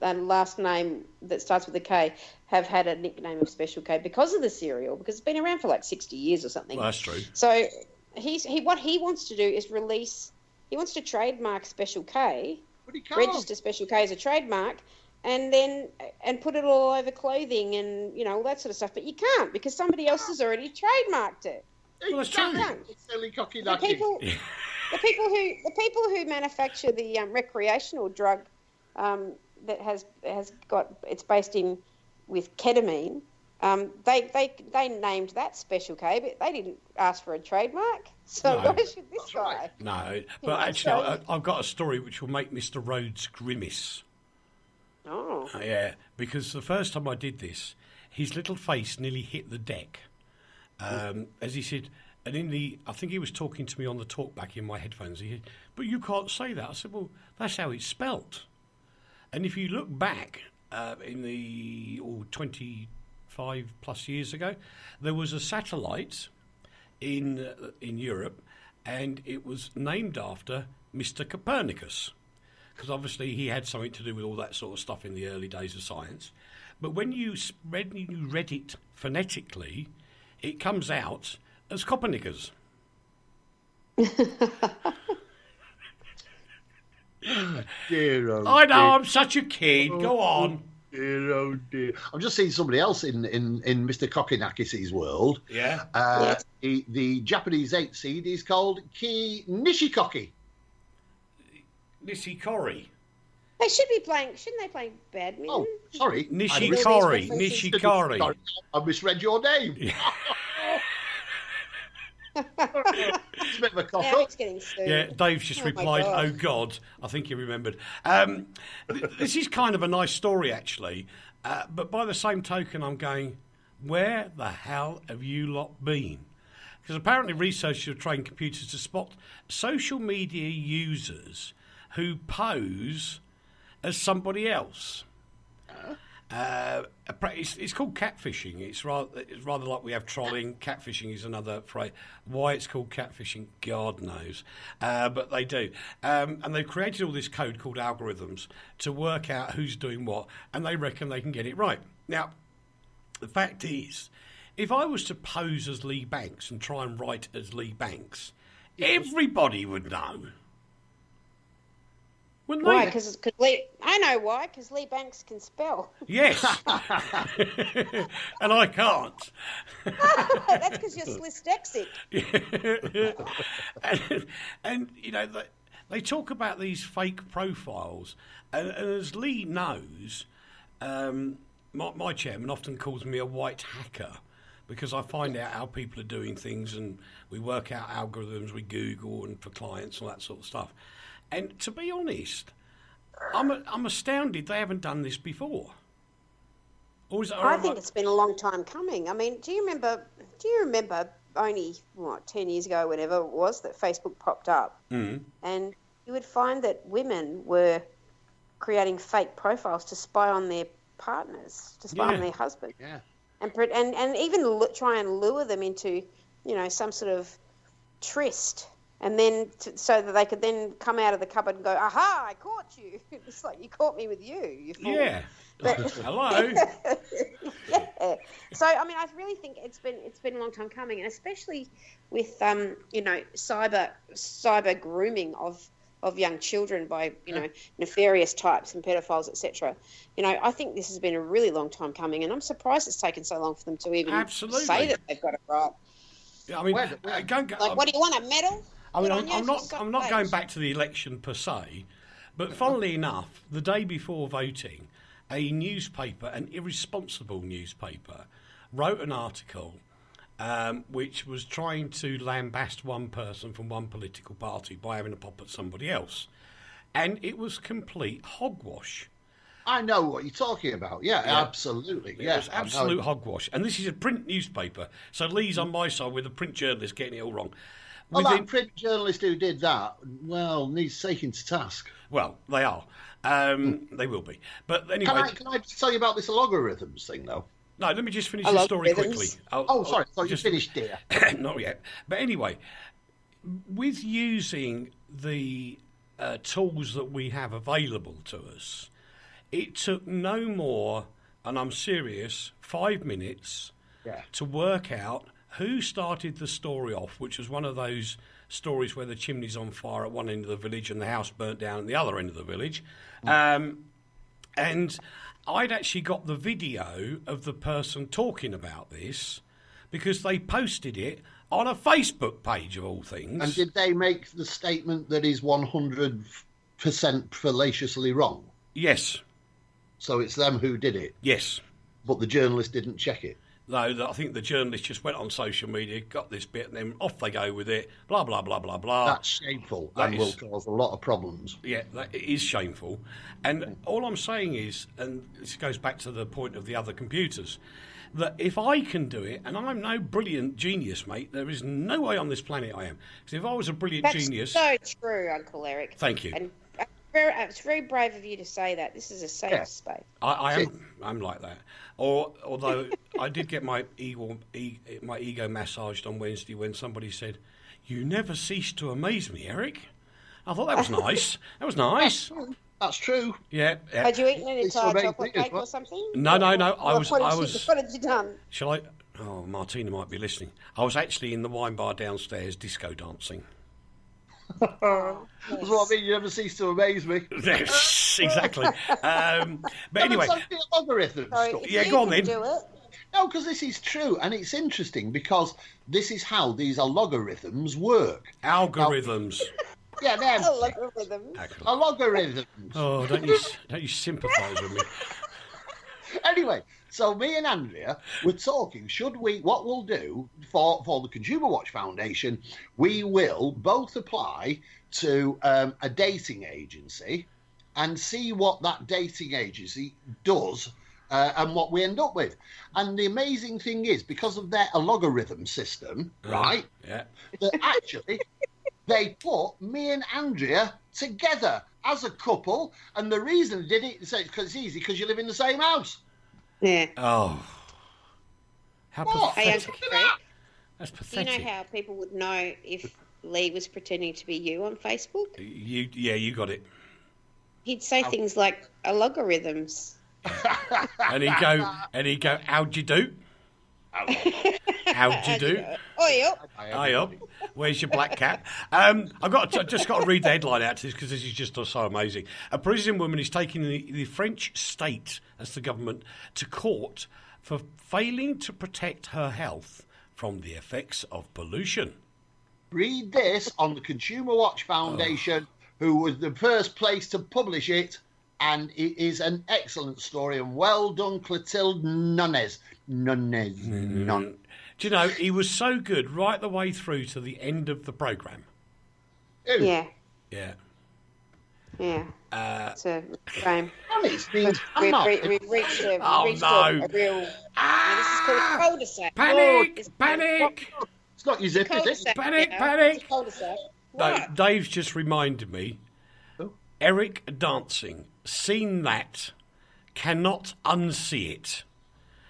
last name that starts with a K have had a nickname of Special K because of the cereal, because it's been around for like 60 years or something. Well, that's true. So what he wants to do is he wants to trademark Special K But he can't register Special K as a trademark and put it all over clothing and, you know, all that sort of stuff. But you can't because somebody else has already trademarked it. Well, that's true. Silly cocky The people who manufacture the recreational drug that has got it's based in with ketamine. They named that Special K, but they didn't ask for a trademark. So why should this guy? No, but actually, I've got a story which will make Mr. Rhodes grimace. Oh. Yeah, because the first time I did this, his little face nearly hit the deck. As he said, and I think he was talking to me on the talkback in my headphones. He said, "But you can't say that." I said, "Well, that's how it's spelt." And if you look back in the 25 plus years ago, there was a satellite in Europe, and it was named after Mr. Copernicus, because obviously he had something to do with all that sort of stuff in the early days of science. But when you read it phonetically, it comes out as Copernicus. Dear, oh I know, dear. I'm such a kid. Go on. Dear, oh dear. I'm just seeing somebody else in Mr. Kokinakis' world. Yeah. The Japanese 8-seed is called Ki Nishikoki. Nishikori. They should be playing. Shouldn't they play badminton? Oh, sorry. Nishikori. Sorry, Nishikori. I misread your name. It's a bit of a cock Now up. it's getting sued. Yeah, Dave's just Oh, my replied, God. "Oh God," I think he remembered. This is kind of a nice story, actually. But by the same token, I'm going, where the hell have you lot been? Because apparently researchers have trained computers to spot social media users who pose as somebody else. It's called catfishing. It's rather like we have trolling. Catfishing is another phrase. Why it's called catfishing, God knows. But they do. And they've created all this code called algorithms to work out who's doing what, and they reckon they can get it right. Now, the fact is, if I was to pose as Leigh Banks and try and write as Leigh Banks, everybody would know. Wouldn't Why? they? Because I know why. Because Leigh Banks can spell. Yes. And I can't. That's because you're dyslexic. and you know, they talk about these fake profiles. And as Leigh knows, my chairman often calls me a white hacker because I find out how people are doing things and we work out algorithms, we Google and for clients, all that sort of stuff. And to be honest, I'm astounded they haven't done this before. Or is it, I think it's been a long time coming. I mean, do you remember only 10 years ago, whenever it was, that Facebook popped up, and you would find that women were creating fake profiles to spy on their partners, to spy on their husband, and even try and lure them into, you know, some sort of tryst. And then, so that they could then come out of the cupboard and go, "Aha! I caught you." It's like you caught me with you fool. Yeah. But, hello. yeah. So I mean, I really think it's been a long time coming, and especially with you know, cyber grooming of young children by, you know, nefarious types and pedophiles, etc. You know, I think this has been a really long time coming, and I'm surprised it's taken so long for them to even say that they've got it right. Yeah, I mean, what do you want, a medal? I mean, I'm not going back to the election per se, but funnily enough, the day before voting, a newspaper, an irresponsible newspaper, wrote an article which was trying to lambast one person from one political party by having a pop at somebody else. And it was complete hogwash. I know what you're talking about. Yeah. Absolutely. It was absolute hogwash. And this is a print newspaper. So Leigh's on my side with the print journalist getting it all wrong. Well, that print journalist who did that, well, needs taking to task. Well, they are. They will be. But anyway... Can I just tell you about this logarithms thing, though? No, let me just finish the story quickly. Sorry. I thought you finished, dear. Not yet. But anyway, with using the tools that we have available to us, it took no more, and I'm serious, 5 minutes to work out who started the story off, which was one of those stories where the chimney's on fire at one end of the village and the house burnt down at the other end of the village. And I'd actually got the video of the person talking about this because they posted it on a Facebook page of all things. And did they make the statement that is 100% fallaciously wrong? Yes. So it's them who did it? Yes. But the journalist didn't check it? No, I think the journalist just went on social media, got this bit, and then off they go with it, blah, blah, blah, blah, blah. That's shameful and will cause a lot of problems. Yeah, it is shameful. And all I'm saying is, and this goes back to the point of the other computers, that if I can do it, and I'm no brilliant genius, mate, there is no way on this planet I am. Because if I was a brilliant genius... That's so true, Uncle Eric. Thank you. And it's very brave of you to say that. This is a safe space. I'm like that. Although I did get my ego massaged on Wednesday when somebody said, "You never cease to amaze me, Eric." I thought that was nice. That was nice. That's true. Yeah. Had you eaten an entire chocolate cake or something? No. What had you done? Shall I? Oh, Martina might be listening. I was actually in the wine bar downstairs disco dancing. That's what I mean. You never cease to amaze me. Yes, exactly. But anyway, logarithm stuff. Yeah, go on then. No, because this is true, and it's interesting because this is how these logarithms work. Algorithms. Yeah, they're logarithms. Oh, don't you sympathise with me? Anyway, so me and Andrea were talking, what we'll do for the Consumer Watch Foundation, we will both apply to a dating agency and see what that dating agency does and what we end up with. And the amazing thing is, because of their logarithm system, right, that actually they put me and Andrea together as a couple, and the reason they did it is because it's easy, because you live in the same house. Yeah. Oh. How pathetic. That's pathetic. Do you know how people would know if Leigh was pretending to be you on Facebook? You got it. He'd say things like logarithms. and he'd go, how'd you do? How'd you do? Oi up. Where's your black cap? I've just got to read the headline out to this because this is just so amazing. A Parisian woman is taking the French state, that's the government, to court for failing to protect her health from the effects of pollution. Read this on the Consumer Watch Foundation, who was the first place to publish it, and it is an excellent story, and well done, Clotilde Nunes. Do you know, he was so good right the way through to the end of the programme. Yeah. It's a shame. We've reached a real... this is called a cul-de-sac. Panic! It's not your zip, is it? Panic! It's a cul-de-sac. No, Dave's just reminded me, Eric dancing, seen that, cannot unsee it.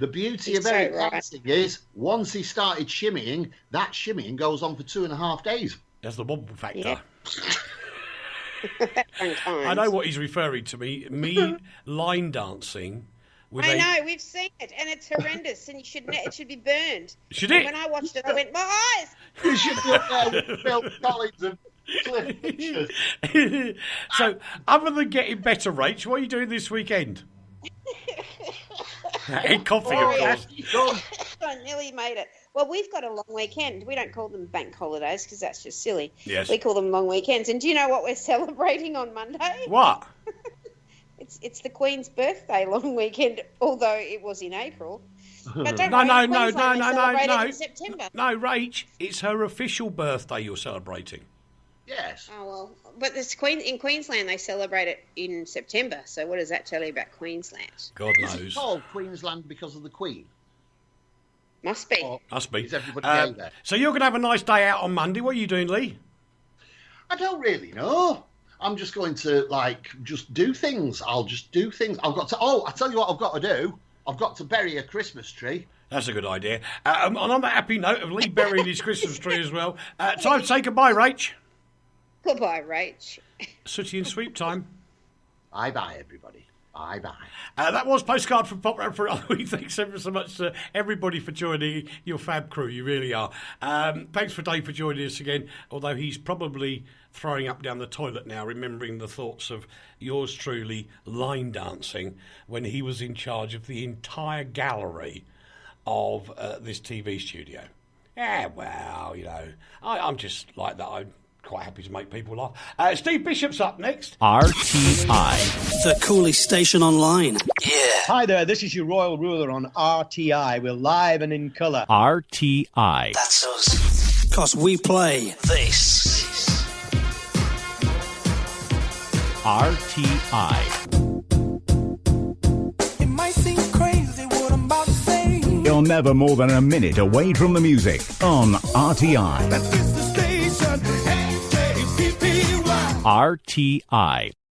The beauty of Eric dancing is, once he started shimmying, that shimmying goes on for 2.5 days. There's the wobble factor. Yeah. I know what he's referring to. Me line dancing. I know, we've seen it, and it's horrendous, and it should be burned. Should it? When I watched it, I went, my eyes! You should be up there with Phil Collins and Cliff Richard. So, other than getting better, Rach, what are you doing this weekend? Eat coffee, of course. I nearly made it. Well, we've got a long weekend. We don't call them bank holidays because that's just silly. Yes. We call them long weekends. And do you know what we're celebrating on Monday? What? It's the Queen's birthday long weekend, although it was in April. But don't No, in September. No, Rach, it's her official birthday you're celebrating. Yes. Oh, well, but in Queensland they celebrate it in September. So what does that tell you about Queensland? God knows. Is it called Queensland because of the Queen? Must be. Must be. Is everybody gay there? So you're going to have a nice day out on Monday. What are you doing, Leigh? I don't really know. I'm just going to, just do things. I'll just do things. I've got to... Oh, I tell you what I've got to do. I've got to bury a Christmas tree. That's a good idea. And on that happy note of Leigh burying his Christmas tree as well, time to say goodbye, Rach. Goodbye, Rach. Sooty and sweep time. Bye-bye, everybody. Bye-bye. That was Postcard from Poprad for another week. Thanks ever so much to everybody for joining. Your fab crew, you really are. Thanks for Dave for joining us again, although he's probably throwing up down the toilet now, remembering the thoughts of yours truly line dancing when he was in charge of the entire gallery of this TV studio. Yeah, well, you know, I'm just like that. I'm quite happy to make people laugh. Steve Bishop's up next. RTI. The coolest station online. Yeah. Hi there, this is your Royal Ruler on RTI. We're live and in colour. RTI. That's us. 'Cause we play this. RTI. It might seem crazy what I'm about to say. You're never more than a minute away from the music on RTI. That is the station, RTI. RTI.